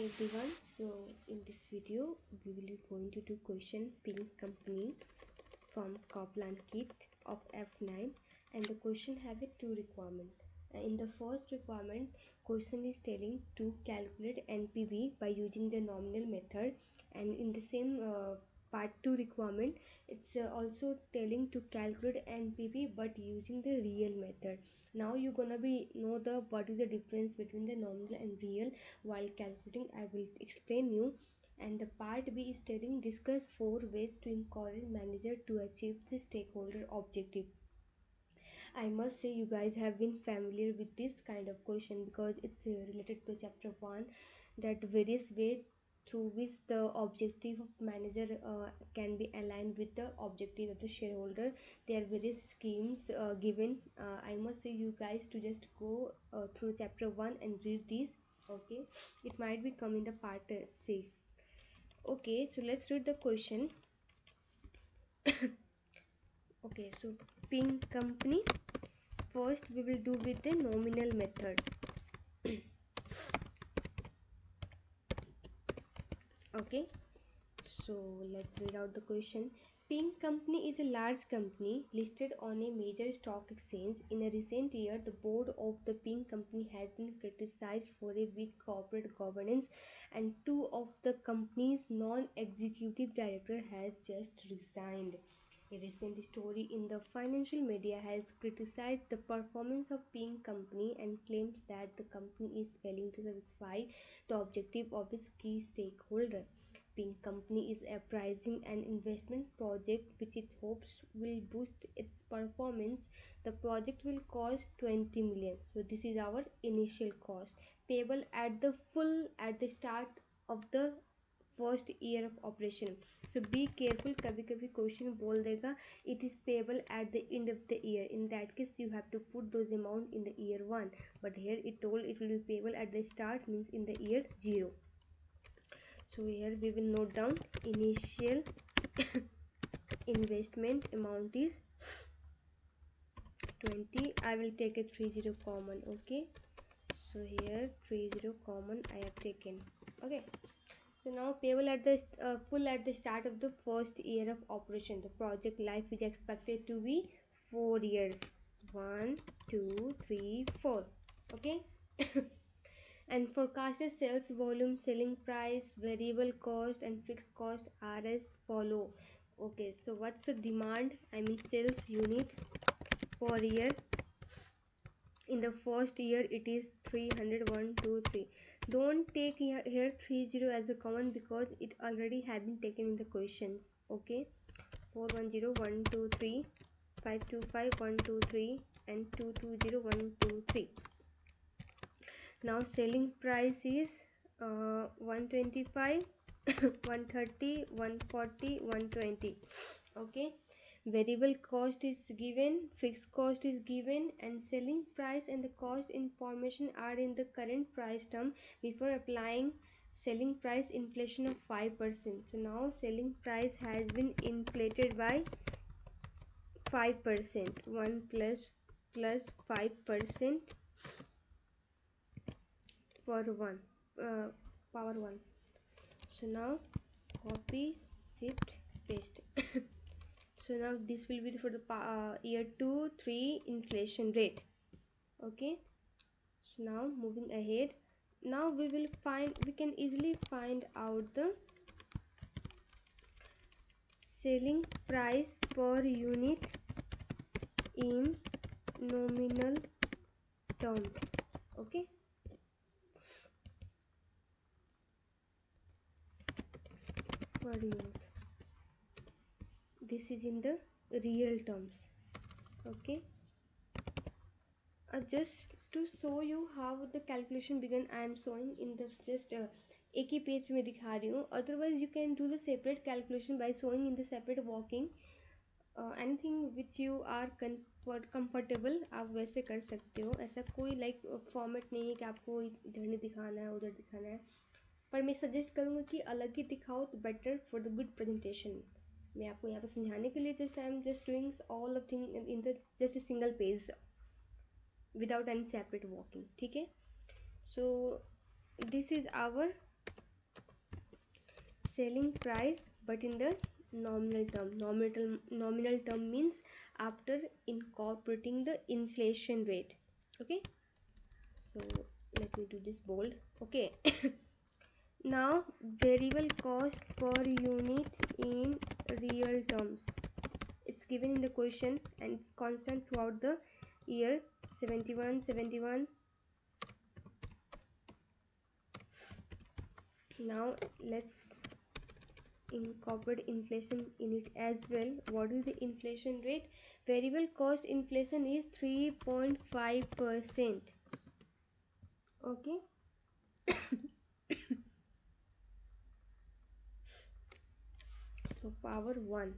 everyone. So in this video we will be going to do question Pink Company from Copland kit of F9, and the question have a two requirement. In the first requirement, question is telling to calculate NPV by using the nominal method, and in the same part 2 requirement, it's also telling to calculate NPV but using the real method. Now you're gonna be know the what is the difference between the nominal and real while calculating. I will explain you. And the part B is telling discuss 4 ways to encourage manager to achieve the stakeholder objective. I must say you guys have been familiar with this kind of question because it's related to chapter 1, that various way through which the objective of manager can be aligned with the objective of the shareholder. There are various schemes given. I must say you guys to just go through chapter 1 and read this. Okay, it might be come in the part C. Okay, so let's read the question. Okay, so Pink Company, first we will do with the nominal method. Okay, so let's read out the question. Pink Company is a large company listed on a major stock exchange. In a recent year, the board of the Pink Company has been criticized for a weak corporate governance, and two of the company's non-executive director has just resigned. A recent story in the financial media has criticized the performance of Pink Company and claims that the company is failing to satisfy the objective of its key stakeholder. Pink Company is appraising an investment project which it hopes will boost its performance. The project will cost 20 million. So this is our initial cost payable at the start of the first year of operation. So be careful, कभी कभी question बोल देगा it is payable at the end of the year. In that case you have to put those amount in the year 1, but here it told it will be payable at the start, means in the year 0. So here we will note down initial investment amount is 20. I will take a 30 common. Okay, so here 30 common I have taken. Okay, so now payable at the full at the start of the first year of operation. The project life is expected to be 4 years. 1 2 3 4. Okay. And forecasted sales volume, selling price, variable cost and fixed cost are as follow. Okay, so what's the demand, I mean sales unit per year? In the first year it is 300. 1 2 3. Don't take here 30 as a common because it already have been taken in the questions. Okay, 410 1 2 3, 525 1 2 3 and 220 1 2 3. Now selling price is 125 130 140 120. Okay, variable cost is given, fixed cost is given, and selling price and the cost information are in the current price term before applying selling price inflation of 5%. So now selling price has been inflated by 5%. 1 plus 5% per 1 power 1. So now copy, shift, paste. So now this will be for the year 2 3 inflation rate. Okay, so now moving ahead, now we can easily find out the selling price per unit in nominal terms. Okay, per unit, this is in the real terms. Okay, just to show you how the calculation began, I am showing in the just एक ही page पे मैं दिखा रही हूँ. Otherwise you can do the separate calculation by showing in the separate working. Anything which you are comfortable आप वैसे कर सकते हो. ऐसा कोई लाइक फॉर्मेट नहीं है कि आपको इधर नहीं दिखाना है उधर दिखाना है, पर मैं सजेस्ट करूँगा कि अलग ही दिखाओ तो better for the good presentation. मैं आपको यहाँ पर समझाने के लिए just I am just doing all of thing in the just single page without any separate working. ठीक है, so this is our selling price but in the nominal term. Nominal term means after incorporating the inflation rate. Okay, so let me do this bold. Okay. Now variable cost per unit in real terms, it's given in the question and it's constant throughout the year. 71. Now let's incorporate inflation in it as well. What is the inflation rate? Variable cost inflation is 3.5%. Okay. So power 1.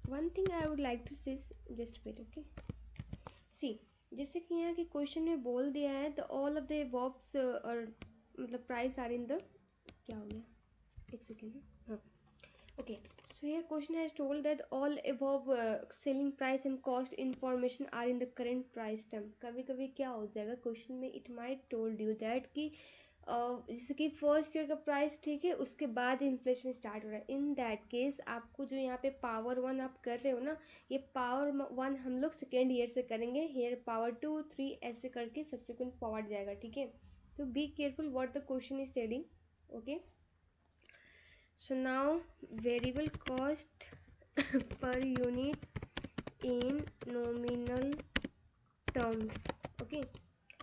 One thing I would like to say, just wait. Okay, सी जैसे कि यहाँ के question में बोल दिया है the all of the अबव्स और मतलब प्राइस आर इन द, क्या हो गया, एक सेकेंड. हाँ, okay, so here question has told that all above selling price and cost information are in the current price term. कभी कभी क्या हो जाएगा क्वेश्चन में, it might told you that कि जैसे कि फर्स्ट ईयर का प्राइस ठीक है, उसके बाद इन्फ्लेशन स्टार्ट हो रहा है. इन दैट केस आपको जो यहाँ पे पावर 1 आप कर रहे हो ना, ये पावर 1 हम लोग सेकेंड ईयर से करेंगे. हेयर पावर 2 3 ऐसे करके सब्सिक्वेंट फॉरवर्ड जाएगा. ठीक है, तो be careful what the question is telling. Okay, so now variable cost per unit in nominal terms. Okay,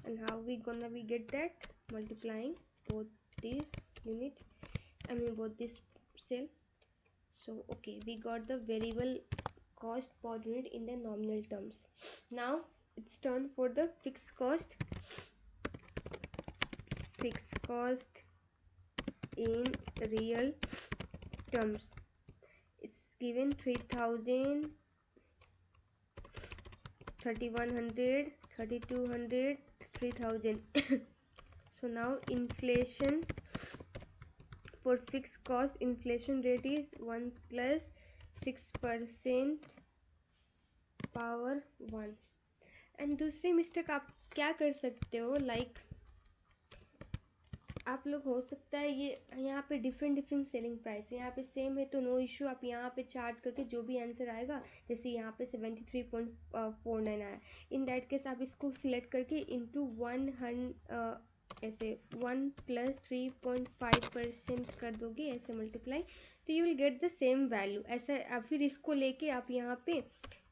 and how we gonna we get that? Multiplying both these unit, both this cell. So okay, we got the variable cost per unit in the nominal terms. Now it's turn for the fixed cost. Fixed cost in real terms, it's given 3000, 3100, 3200, 3000. So now inflation for fixed cost, inflation rate is 1 plus 6% power 1. And दूसरी mistake आप क्या कर सकते हो, like आप लोग हो सकता है ये यहाँ पे डिफरेंट सेलिंग प्राइस है, यहाँ पे सेम है तो नो इशू, आप यहाँ पे चार्ज करके जो भी आंसर आएगा, जैसे यहाँ पे 73.49 आया, इन दैट केस आप इसको सिलेक्ट करके इंटू 100 ऐसे 1 प्लस 3.5% कर दोगे, ऐसे मल्टीप्लाई, तो you will get the same value. ऐसा फिर इसको लेके आप यहाँ पे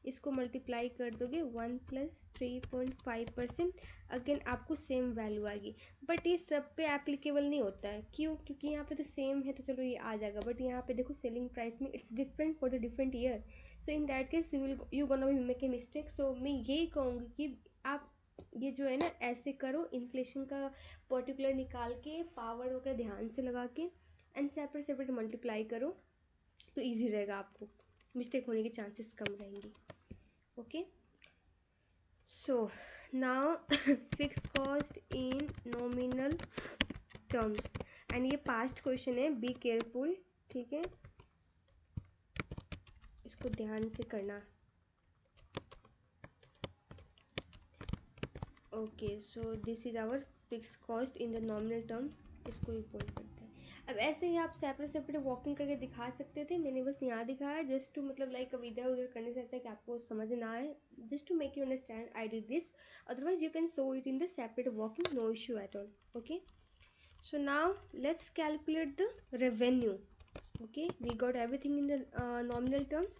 इसको मल्टीप्लाई कर दोगे 1 प्लस 3.5%, अगेन आपको सेम वैल्यू आएगी. बट ये सब पे एप्लीकेबल नहीं होता है, क्यों? क्योंकि यहाँ पे तो सेम है तो चलो ये आ जाएगा, बट यहाँ पे देखो सेलिंग प्राइस में it's different for the different year. So in that case you gonna be make a mistake. So मैं यही कहूँगी कि आप ये जो है ना ऐसे करो, इन्फ्लेशन का पर्टिकुलर निकाल के पावर वगैरह ध्यान से लगा के एंड सेपरेट मल्टीप्लाई करो तो ईजी रहेगा, आपको मिस्टेक होने के चांसेस कम रहेंगे. Okay, so now fixed cost in nominal terms, and ये past question है, be careful. ठीक है, इसको ध्यान से करना. Okay, so this is our fix cost in the nominal term. इसको ही बोल करते हैं. अब ऐसे ही आप सेपरेट वॉकिंग करके दिखा सकते थे, मैंने बस यहाँ दिखाया जस्ट टू मतलब लाइक अब इधर उधर करने से अच्छा है कि आपको समझ ना आए, just to make you understand I did this. Otherwise you can show it in the separate working, no issue at all. Okay, so now let's calculate the revenue. Okay, we got everything in the nominal terms.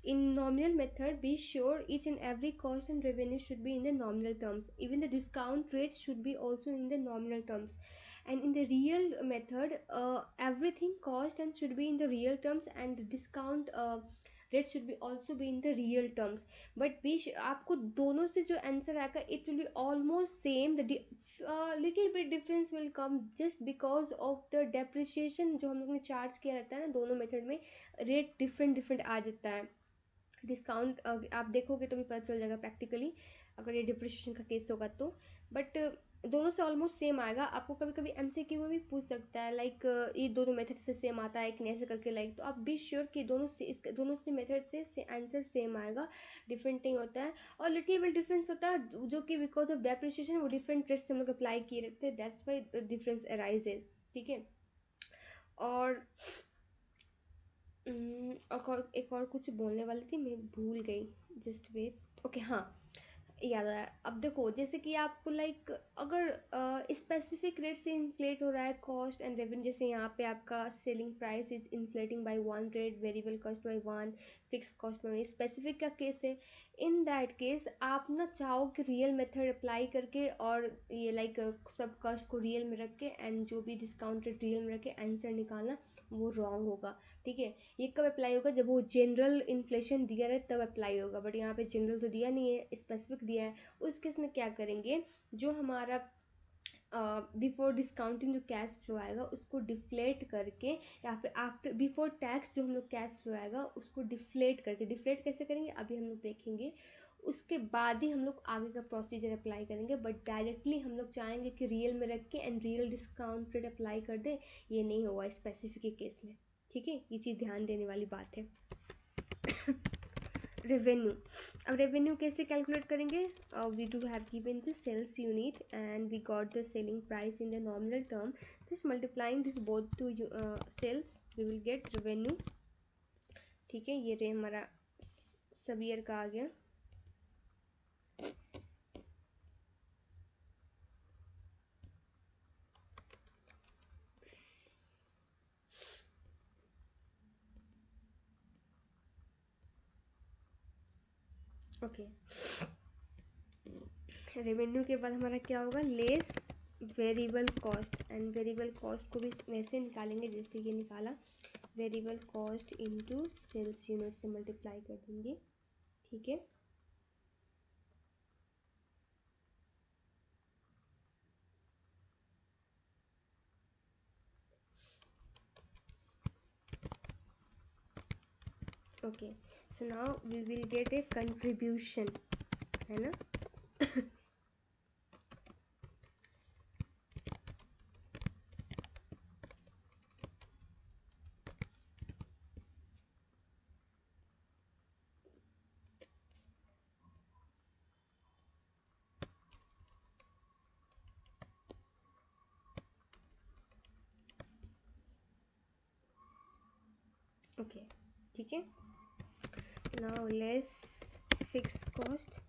In nominal method, be sure each and every cost and revenue should be in the nominal terms. Even the discount rates should be also in the nominal terms. And in the real method, everything cost and should be in the real terms, and the discount rate should be also be in the real terms. But आपको दोनों से जो answer आएगा it will be almost same. The little bit difference will come just because of the depreciation जो हम लोग ने charge किया रहता है ना दोनों मेथड में, रेट डिफरेंट आ जाता है. डिस्काउंट आप देखोगे तो भी पता चल जाएगा प्रैक्टिकली अगर ये डिप्रिशिएशन का केस होगा तो. बट दोनों से ऑलमोस्ट सेम आएगा. आपको कभी कभी एमसीक्यू में भी पूछ सकता है लाइक ये दोनों मेथड से सेम आता है कि नहीं ऐसे करके, लाइक तो आप बी श्योर कि दोनों से मेथड से आंसर सेम आएगा, डिफरेंट नहीं होता है. और लिटिल बिट डिफरेंस होता है जो कि बिकॉज ऑफ डेप्रिशिएशन वो डिफरेंट रेट से हम लोग अप्लाई किए रहते हैं, दैट्स वाई डिफरेंस अराइजेज. ठीक है, और एक और कुछ बोलने वाली थी, मैं भूल गई। Just wait. ओके, हाँ, याद आया। अब देखो, जैसे कि आपको लाइक अगर स्पेसिफिक रेट से इन्फ्लेट हो रहा है कॉस्ट एंड रेवेन्यू, जैसे यहाँ पे आपका selling price is inflating by 1 rate, variable cost by 1, fix cost by, specific का केस है। इन दैट केस आप ना चाहो कि रियल मेथड अप्लाई करके और ये लाइक सब कॉस्ट को रियल में रख के एंड जो भी डिस्काउंटेड रियल में रख के आंसर निकालना, वो रॉन्ग होगा। ठीक है, ये कब अप्लाई होगा, जब वो जनरल इन्फ्लेशन दिया रहे तब अप्लाई होगा, बट यहाँ पे जनरल तो दिया नहीं है, स्पेसिफिक दिया है। उस केस में क्या करेंगे, जो हमारा बिफोर डिस्काउंटिंग जो कैश फ्लो आएगा उसको डिफ्लेट करके, या फिर आफ्टर बिफोर टैक्स जो हम लोग कैश फ्लो आएगा उसको डिफ्लेट करके, डिफ्लेट कैसे करेंगे अभी हम लोग देखेंगे, उसके बाद ही हम लोग आगे का प्रोसीजर अप्लाई करेंगे। बट डायरेक्टली हम लोग चाहेंगे कि रियल में रख के and real discount rate apply कर दे, ये नहीं होगा स्पेसिफिक के केस में। ठीक है, ये चीज़ ध्यान देने वाली बात है। रेवेन्यू, अब रेवेन्यू कैसे कैलकुलेट करेंगे, we do have given the sales unit and we got the selling price in the nominal term, this multiplying this both to sales we will get revenue. ठीक है, ये रे हमारा सब ईयर का आ गया। ओके, रेवेन्यू के बाद हमारा क्या होगा, less variable cost, and variable cost को भी वैसे निकालेंगे जैसे ये निकाला, variable cost into sales unit से मल्टीप्लाई कर देंगे। ठीक है, okay, so now we will get a contribution, है ना। ओके, ठीक है, नाउ लेस फिक्स कॉस्ट,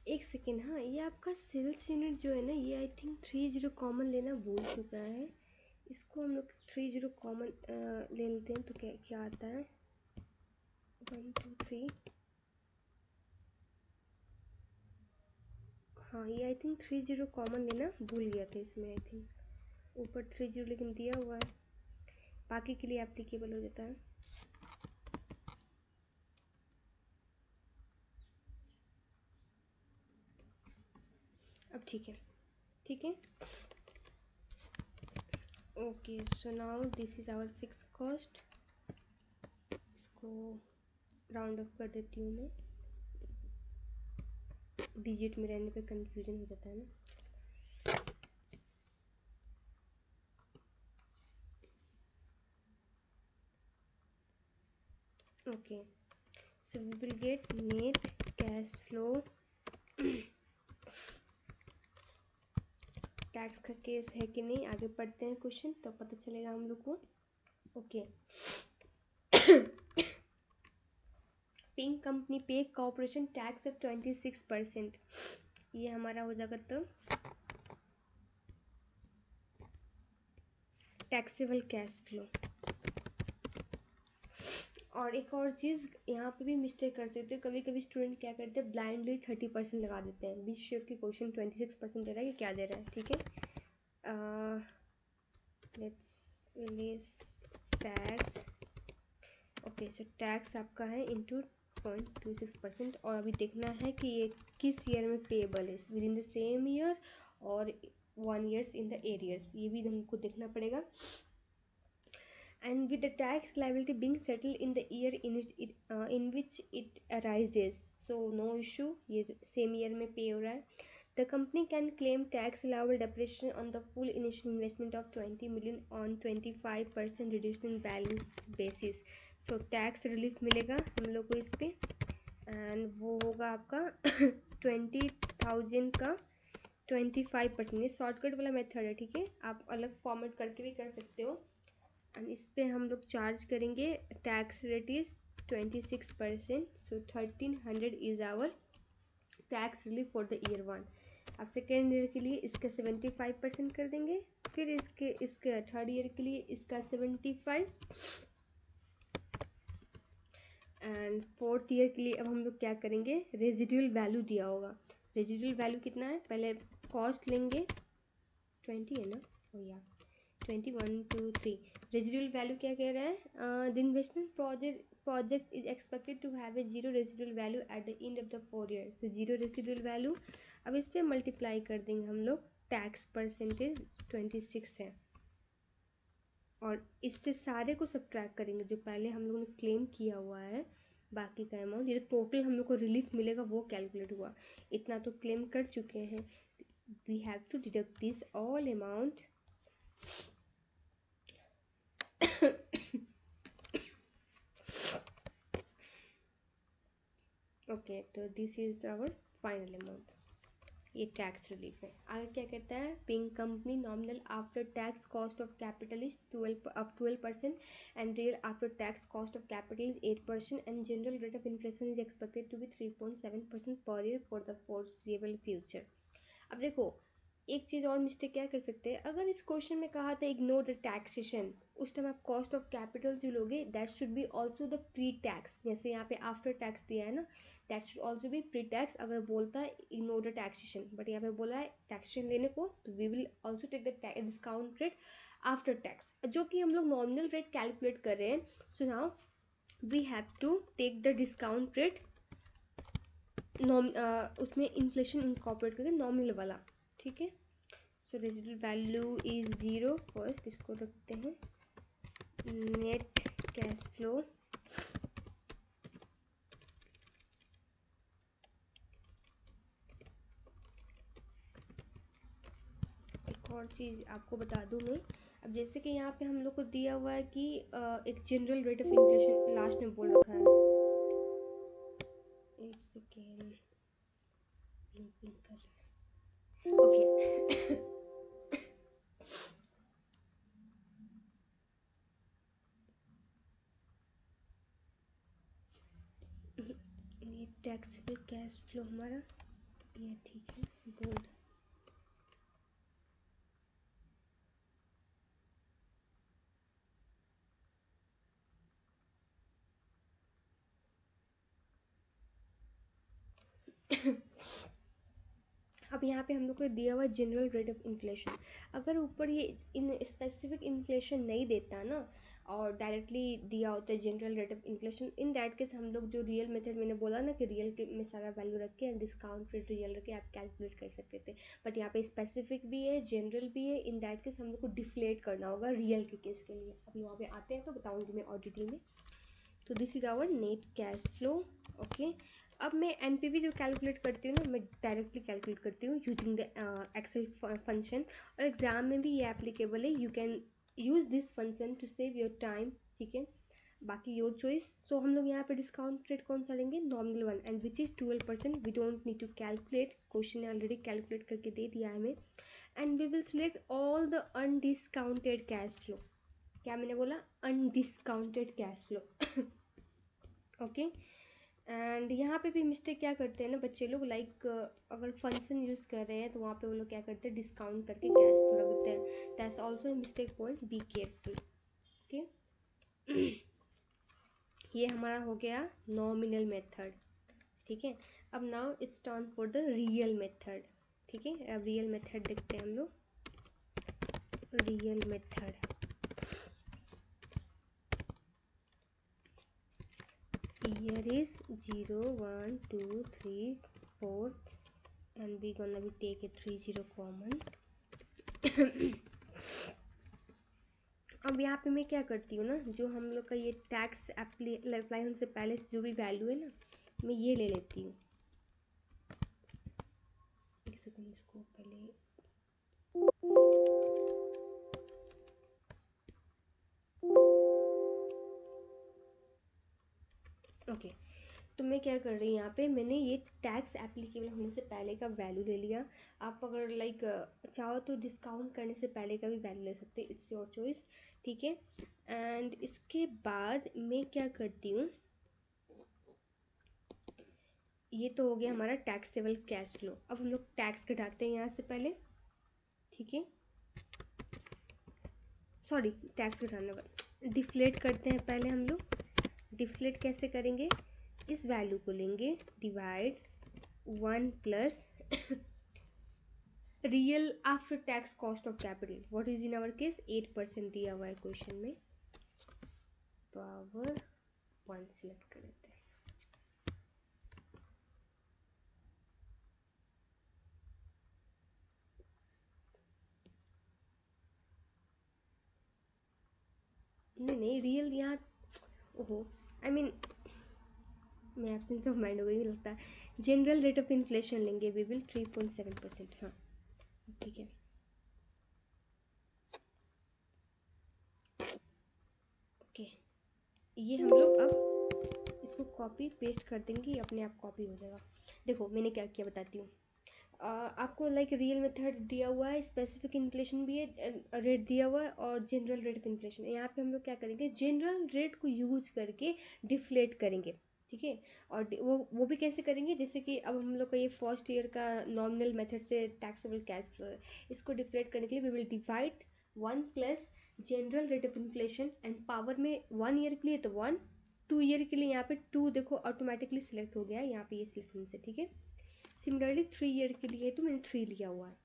एक सेकेंड, हाँ ये आपका सेल्स यूनिट जो है ना, ये आई थिंक 30 कॉमन लेना भूल चुका है। इसको हम लोग 30 कॉमन ले लेते हैं, तो क्या क्या आता है, 1 2 3, हाँ ये आई थिंक 30 कॉमन लेना भूल गया था इसमें, आई थिंक ऊपर 30 लेकिन दिया हुआ है, बाकी के लिए एप्लीकेबल हो जाता है। अब ठीक है, ठीक है, okay, so now this is our fix cost, इसको राउंड ऑफ कर देती हूँ मैं, डिजिट में रहने पे कंफ्यूजन हो जाता है ना। Okay, so we will get net cash flow, tax का केस है कि नहीं आगे पढ़ते हैं क्वेश्चन तो पता चलेगा हम लोग को। ओके, पिंक कंपनी पे कॉर्पोरेशन टैक्स ऑफ 26%, ये हमारा हो जाएगा तो टैक्सेबल कैश फ्लो। और एक और चीज़ यहाँ पे भी मिस्टेक कर सकते हैं, कभी कभी स्टूडेंट क्या करते हैं, ब्लाइंडली 30% लगा देते हैं, बी श्योर की क्वेश्चन 26% दे रहा है कि क्या दे रहा है। ठीक है, let's less tax, okay, so tax आपका है इंटू 0.26%, और अभी देखना है कि ये किस ईयर में पेएबल है, with in the same year और 1 ईयर्स इन द एरियर्स, ये भी हमको देखना पड़ेगा। and with the tax liability being settled in the year in which it arises. So no issue, ये same year में pay हो रहा है. The company can claim tax allowable depreciation on the full initial investment of 20 million on 25% reduction in balance basis. So tax relief मिलेगा हम लोग को इस पे, एंड वो होगा आपका 20,000 का 25%. ये शॉर्टकट वाला मेथड है, ठीक है, आप अलग फॉर्मेट करके भी कर सकते हो. एंड इस पे हम लोग चार्ज करेंगे, tax rate is 26%. So 1300 is our tax relief for the year 1. अब सेकेंड ईयर के लिए इसका 75% कर देंगे, फिर इसके थर्ड ईयर के लिए इसका 75, एंड फोर्थ ईयर के लिए अब हम लोग क्या करेंगे, रेजिडुअल वैल्यू दिया होगा. रेजिडुअल वैल्यू कितना है, पहले कॉस्ट लेंगे 20 है ना, ओ या 20 1 2 3. रेजिडुअल वैल्यू क्या कह रहा है, the investment project is expected to have a zero residual value at the end of the 4 year. so zero residual value. अब इस पे मल्टीप्लाई कर देंगे हम लोग, टैक्स परसेंटेज 26 है, और इससे सारे को सब्ट्रैक्ट करेंगे जो पहले हम लोगों ने क्लेम किया हुआ है, बाकी का अमाउंट, ये टोटल हम लोग को रिलीफ मिलेगा वो कैलकुलेट हुआ. इतना तो क्लेम कर चुके हैं, we have to deduct this all amount. Okay, तो this is our final amount. ये टैक्स रिलीफ है. आगे क्या कहता है, pink company nominal after tax cost of capital is 12% and real after tax cost of capital is 8% and general rate of inflation is expected to be 3.7% per year for the foreseeable future. अब देखो एक चीज़ और mistake क्या कर सकते हैं, अगर इस क्वेश्चन में कहा था इग्नोर द टैक्सेशन, उस टाइम आप कॉस्ट ऑफ कैपिटल जो लोगे that should be also the pre tax. जैसे यहाँ पे आफ्टर टैक्स दिया है ना, that should also be pre tax. अगर बोलता है इग्नोर द टैक्सेशन, बट यहाँ पे बोला है टैक्सेशन लेने को, तो we will also take the discount rate after tax, जो कि हम लोग नॉमिनल रेट कैलकुलेट कर रहे हैं. So now we have to take the discount rate उसमें इन्फ्लेशन इनकॉर्पोरेट करके नॉमिनल वाला, ठीक है. So residual value is 0. First इसको रखते हैं, नेट कैश फ्लो एक और चीज़ आपको बता दूं मैं. अब जैसे कि यहाँ पे हम लोग को दिया हुआ है कि एक general rate of inflation last में बोल रखा है, एक सेकेंड लूपिंग कर रहा है, ओके. ये टैक्सेबल कैश फ्लो हमारा ये ठीक है, बोल्ड. अब यहाँ पे हम लोग को दिया हुआ जनरल रेट ऑफ इन्फ्लेशन. अगर ऊपर ये इन स्पेसिफिक इन्फ्लेशन नहीं देता ना, और डायरेक्टली दिया होता है general rate of inflation, in that case हम लोग जो रियल मेथड मैंने बोला ना कि रियल के में सारा वैल्यू रख के डिस्काउंट रेट रियल रख के आप कैलकुलेट कर सकते थे, बट यहाँ पे स्पेसिफिक भी है जनरल भी है. इन दैट केस हम लोग को डिफ्लेट करना होगा रियल के केस के लिए. अभी वहाँ पे आते हैं तो बताऊँगी मैं और डिटेल में. तो this is our net cash flow. Okay, अब मैं एनपीवी जो कैलकुलेट करती हूँ ना, मैं डायरेक्टली कैलकुलेट करती हूँ यूजिंग द एक्सेल फंक्शन, और एग्जाम में भी ये एप्लीकेबल है. You can use this function to save your time, ठीक है, बाकी योर चॉइस. सो हम लोग यहाँ पे डिस्काउंट रेट कौन सा लेंगे, nominal one, and which is 12%. We don't need to calculate, question ने ऑलरेडी कैलकुलेट करके दे दिया है हमें. And we will select all the undiscounted cash flow. क्या मैंने बोला, undiscounted cash flow. Okay, and यहाँ पे भी मिस्टेक क्या करते हैं ना बच्चे लोग, लाइक अगर फंक्शन यूज़ कर रहे हैं तो वहाँ पे वो लोग क्या करते हैं, डिस्काउंट करके कैश फ्लो रख देते हैं. That's also mistake point, be careful. Okay, ये हमारा हो गया नॉमिनल मेथड, ठीक है. अब now it's turn for the real method, ठीक है. अब रियल मेथड देखते हैं हम लोग. Real method, here is 0 1 2 3 4 and we gonna be take a 30 common. अब यहाँ पे मैं क्या करती हूँ ना, जो हम लोग का ये टैक्स अप्लाई होने से पहले जो भी वैल्यू है ना, मैं ये ले लेती हूँ। एक सेकंड, इसको पहले ओके। तो मैं क्या कर रही हूँ, यहाँ पे मैंने ये टैक्स एप्लीकेबल होने से पहले का वैल्यू ले लिया। आप अगर लाइक चाहो तो डिस्काउंट करने से पहले का भी वैल्यू ले सकते हैं, इट्स योर चॉइस, ठीक है। एंड इसके बाद मैं क्या करती हूँ, ये तो हो गया हमारा टैक्सेबल कैश फ्लो। अब हम लोग टैक्स घटाते हैं यहाँ से पहले, ठीक है, सॉरी टैक्स घटाने वाला डिफ्लेट करते हैं पहले हम लोग। डिफ्लेट कैसे करेंगे, इस वैल्यू को लेंगे, divide 1 plus real after tax cost of capital, what is in our case 8% दिया हुआ है क्वेश्चन में, तो आवर 1 सिलेक्ट कर देते हैं। नहीं रियल यहाँ, ओहो आई मीन मैं एब्सेंस ऑफ माइंड हो गई लगता है। जनरल रेट ऑफ इन्फ्लेशन लेंगे, वी विल 3.7%, हाँ ठीक है। ओके, ये हम लोग अब इसको कॉपी पेस्ट कर देंगे, अपने आप कॉपी हो जाएगा। देखो मैंने क्या किया बताती हूँ। आपको लाइक रियल मेथड दिया हुआ है, स्पेसिफिक इन्फ्लेशन भी है, रेट दिया हुआ है और जनरल रेट ऑफ इन्फ्लेशन। यहाँ पे हम लोग क्या करेंगे, जनरल रेट को यूज करके डिफ्लेट करेंगे, ठीक है। और वो भी कैसे करेंगे, जैसे कि अब हम लोग का ये फर्स्ट ईयर का नॉमिनल मेथड से टैक्सेबल कैश फ्लो है, इसको डिफ्लेट करने के लिए we will divide 1 plus general rate of inflation and power में 1 ईयर के लिए तो 1, 2 ईयर के लिए यहाँ पे 2 देखो ऑटोमेटिकली सिलेक्ट हो गया है, यहाँ पे ये सिलेक्ट होने से, ठीक है। सिमिलरली 3 ईयर के लिए तो मैंने 3 लिया हुआ है,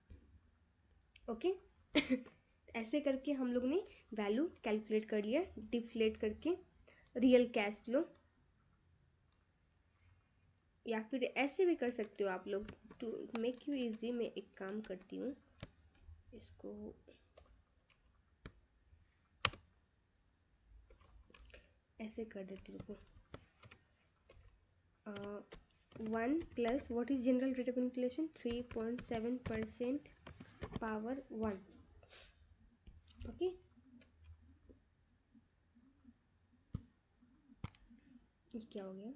ओके। ऐसे करके हम लोग ने वैल्यू कैलकुलेट कर लिया डिफ्लेट करके रियल कैश फ्लो, या फिर ऐसे भी कर सकते हो आप लोग। टू मेक यू इजी मैं एक काम करती हूँ, इसको ऐसे कर देती हूँ। 1 plus what is general rate of inflation 3.7% power 1, okay. क्या हो गया,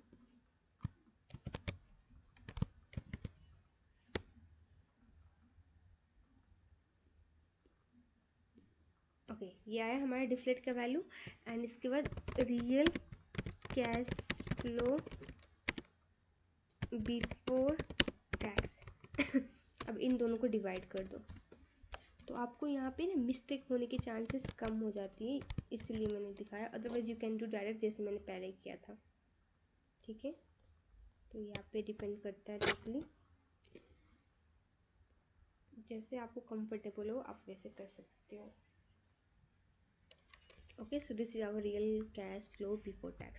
ओके ये आया हमारा डिफ्लेट का वैल्यू। एंड इसके बाद real cash flow before tax. अब इन दोनों को डिवाइड कर दो, तो आपको यहाँ पे ना मिस्टेक होने के चांसेस कम हो जाती है, इसलिए मैंने दिखाया। Otherwise you can do direct जैसे मैंने पहले किया था, ठीक है। तो यहाँ पे डिपेंड करता है टोटली, जैसे आपको कंफर्टेबल हो आप वैसे कर सकते हो, okay. So this is our real cash flow before tax.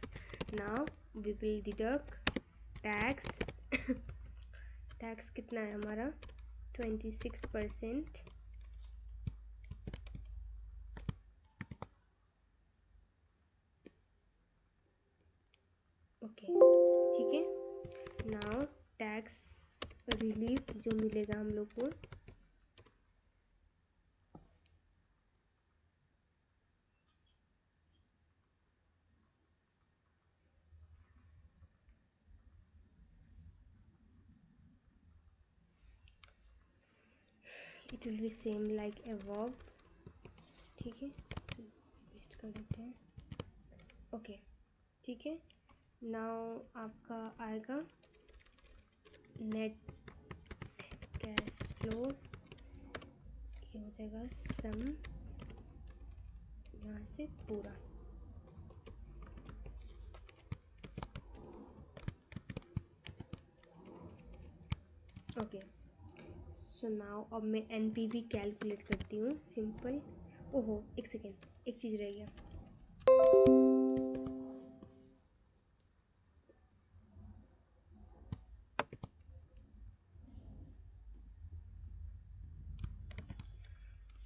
Now we will deduct tax. Tax कितना है हमारा 26%, ओके ठीक है। नाउ टैक्स रिलीफ जो मिलेगा हम लोग को, it will B same like above, ठीक है। पेस्ट कर देते हैं, ओके ठीक है। नाउ आपका आएगा नेट कैश फ्लो, ये हो जाएगा सम यहाँ से पूरा, ओके। सो नाउ अब मैं एनपीवी कैलकुलेट करती हूँ, सिंपल। ओहो एक सेकेंड, एक चीज़ रह गया,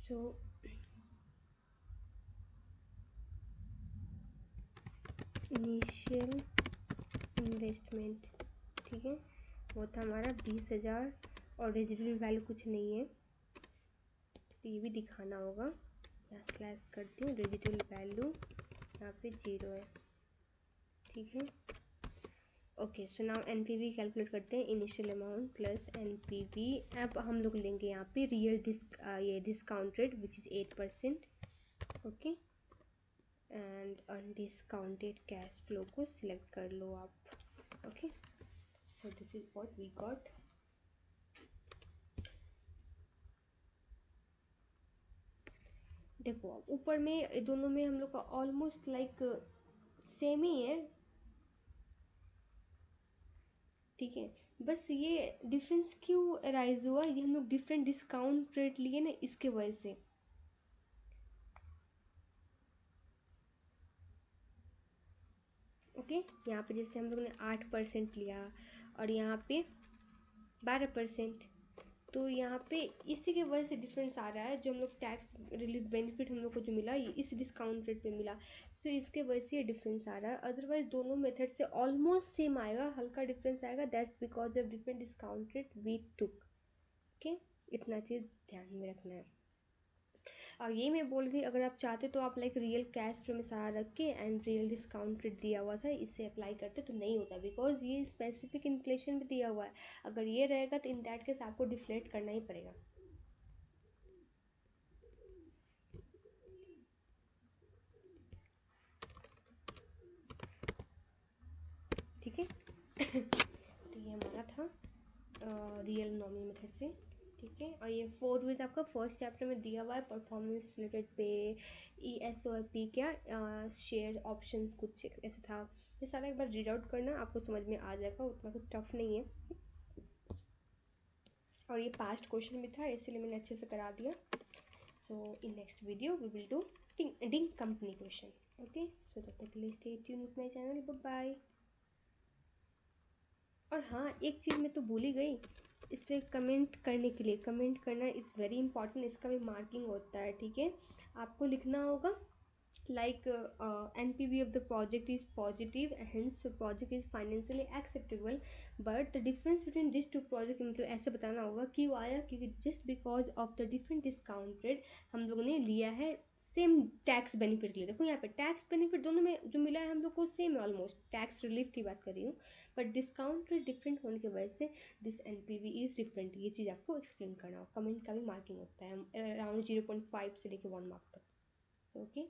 सो इनिशियल इन्वेस्टमेंट, ठीक है, वो था हमारा 20,000 और रेजिडुअल वैल्यू कुछ नहीं है, तो ये भी दिखाना होगा। यहाँ स्लैश करती हूँ, रेजिडुअल वैल्यू यहाँ पे 0 है, ठीक है। Okay, so now NPV calculate करते हैं, इनिशियल अमाउंट प्लस एनपीवी। अब हम लोग लेंगे यहाँ पे रियल ये discount rate which is 8%, okay, and undiscounted cash flow को सिलेक्ट कर लो आप, okay. So this is what we got. देखो ऊपर में दोनों में हम लोग का ऑलमोस्ट लाइक सेम ही है, ठीक है, बस ये डिफरेंस क्यों अराइज हुआ, ये हम लोग डिफरेंट डिस्काउंट रेट लिए ना, इसके वजह से। ओके, यहाँ पे जैसे हम लोग ने 8% लिया और यहाँ पे 12%, तो यहाँ पे इसी के वजह से डिफरेंस आ रहा है, जो हम लोग टैक्स रिलीफ बेनिफिट हम लोग को जो मिला ये इस डिस्काउंट रेट पे मिला, सो इसके वजह से ये डिफरेंस आ रहा है। अदरवाइज दोनों मेथड से ऑलमोस्ट सेम आएगा, हल्का डिफरेंस आएगा, that's because of different discount rate we took, okay, इतना चीज़ ध्यान में रखना है। और ये मैं बोल रही, अगर आप चाहते तो आप लाइक रियल कैश फ्लो में सारा रख के एंड रियल डिस्काउंट रेट दिया हुआ था इससे अप्लाई करते तो नहीं होता, बिकॉज ये स्पेसिफिक इन्फ्लेशन भी दिया हुआ है, अगर ये रहेगा तो इन दैट केस आपको डिफ्लेट करना ही पड़ेगा, ठीक है। तो ये हमारा था रियल नॉमिनल मेथड से, ठीक है। और ये 4 रूल्स आपका फर्स्ट चैप्टर में दिया हुआ है, परफॉर्मेंस रिलेटेड पे, ESOP क्या, शेयर ऑप्शंस कुछ ऐसा था, ये सारा एक बार रीड आउट करना, आपको समझ में आ जाएगा, उतना कुछ टफ नहीं है। और ये पास्ट क्वेश्चन भी था इसलिए मैंने अच्छे से करा दिया। So in next video we will do ding company question, okay. So तब तक के लिए stay tune with my channel, bye bye. और हाँ, एक चीज़ मैं तो भूल ही गई, इस पर कमेंट करने के लिए, कमेंट करना इज़ वेरी इंपॉर्टेंट, इसका भी मार्किंग होता है, ठीक है। आपको लिखना होगा like NPV of the project is positive, hence project is financially acceptable, but the difference between these two project मतलब ऐसे बताना होगा क्यों आया, क्योंकि just because of the different discount rate हम लोगों ने लिया है सेम टैक्स बेनिफिट के लिए। देखो यहाँ पे टैक्स बेनिफिट दोनों में जो मिला है हम लोग को सेम है, ऑलमोस्ट टैक्स रिलीफ की बात कर रही हूँ, बट डिस्काउंट रेट डिफरेंट होने की वजह से दिस एनपीवी इज डिफरेंट, ये चीज़ आपको एक्सप्लेन करना हो। कमेंट का भी मार्किंग होता है अराउंड 0.5 से लेकर 1 मार्क तक, ओके।